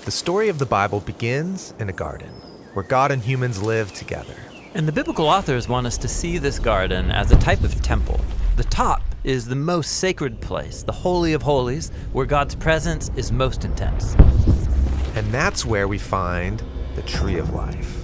The story of the Bible begins in a garden where God and humans live together. And the biblical authors want us to see this garden as a type of temple. The top is the most sacred place, the Holy of Holies, where God's presence is most intense. And that's where we find the Tree of Life.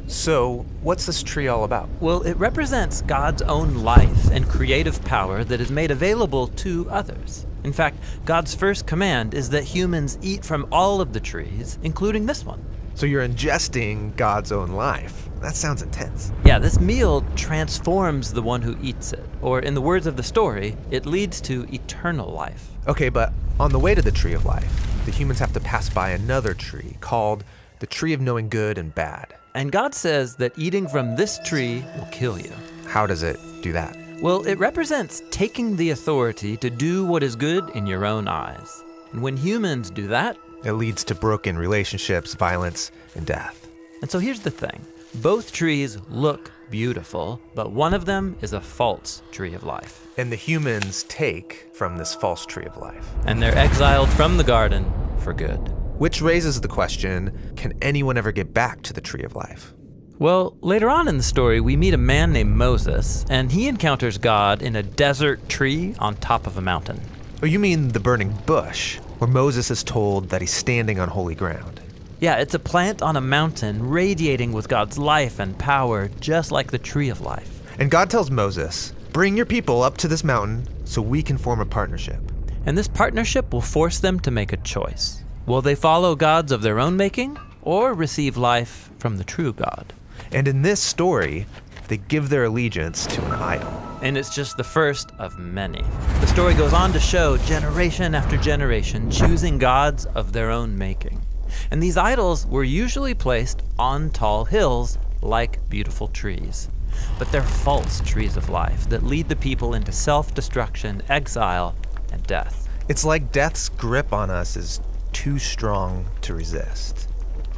So, what's this tree all about? Well, it represents God's own life and creative power that is made available to others. In fact, God's first command is that humans eat from all of the trees, including this one. So you're ingesting God's own life. That sounds intense. Yeah, this meal transforms the one who eats it, or in the words of the story, it leads to eternal life. Okay, but on the way to the Tree of Life, the humans have to pass by another tree called the Tree of Knowing Good and Bad. And God says that eating from this tree will kill you. How does it do that? Well, it represents taking the authority to do what is good in your own eyes. And when humans do that, It leads to broken relationships, violence, and death. and so here's the thing. Both trees look beautiful, but one of them is a false tree of life. And the humans take from this false Tree of Life. And they're exiled from the garden for good. Which raises the question, can anyone ever get back to the Tree of Life? Well, later on in the story, we meet a man named Moses, and he encounters God in a desert tree on top of a mountain. Oh, you mean the burning bush, where Moses is told that he's standing on holy ground. Yeah, it's a plant on a mountain radiating with God's life and power, just like the Tree of Life. And God tells Moses, bring your people up to this mountain so we can form a partnership. And this partnership will force them to make a choice. Will they follow gods of their own making, or receive life from the true God? And in this story, they give their allegiance to an idol. And it's just the first of many. The story goes on to show generation after generation choosing gods of their own making. And these idols were usually placed on tall hills like beautiful trees. But they're false trees of life that lead the people into self-destruction, exile, and death. It's like death's grip on us is too strong to resist.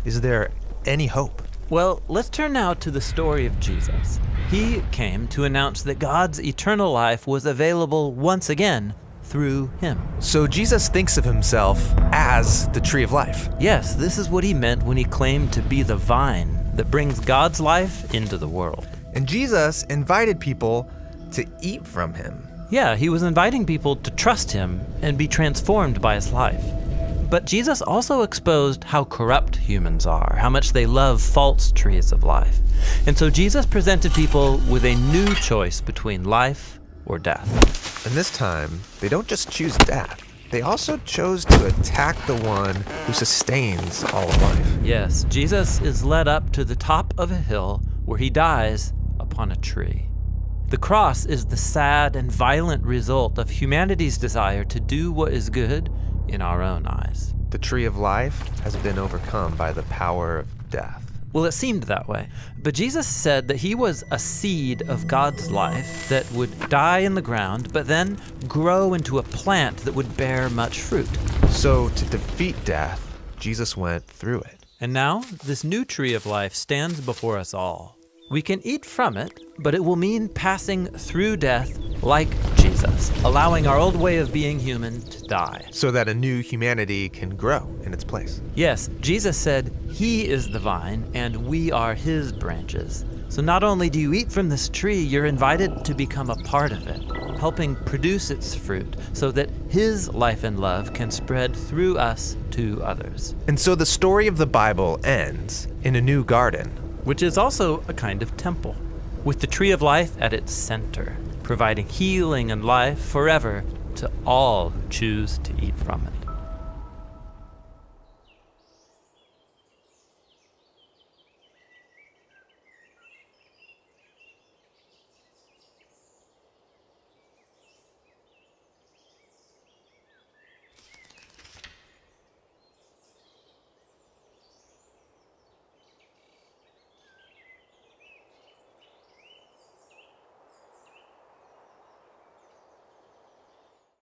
Is there any hope? Well, let's turn now to the story of Jesus. He came to announce that God's eternal life was available once again through him. So Jesus thinks of himself as the Tree of Life. Yes, this is what he meant when he claimed to be the vine that brings God's life into the world. And Jesus invited people to eat from him. Yeah, he was inviting people to trust him and be transformed by his life. But Jesus also exposed how corrupt humans are, how much they love false trees of life. And so Jesus presented people with a new choice between life or death. And this time, they don't just choose death. They also chose to attack the one who sustains all of life. Yes, Jesus is led up to the top of a hill where he dies upon a tree. The cross is the sad and violent result of humanity's desire to do what is good in our own eyes. The Tree of Life has been overcome by the power of death. Well, it seemed that way. But Jesus said that he was a seed of God's life that would die in the ground, but then grow into a plant that would bear much fruit. So to defeat death, Jesus went through it. And now, this new tree of life stands before us all. We can eat from it, but it will mean passing through death like Jesus, allowing our old way of being human to die. So that a new humanity can grow in its place. Yes, Jesus said he is the vine and we are his branches. So not only do you eat from this tree, you're invited to become a part of it, helping produce its fruit so that his life and love can spread through us to others. And so the story of the Bible ends in a new garden. Which is also a kind of temple, with the tree of life at its center, providing healing and life forever to all who choose to eat from it.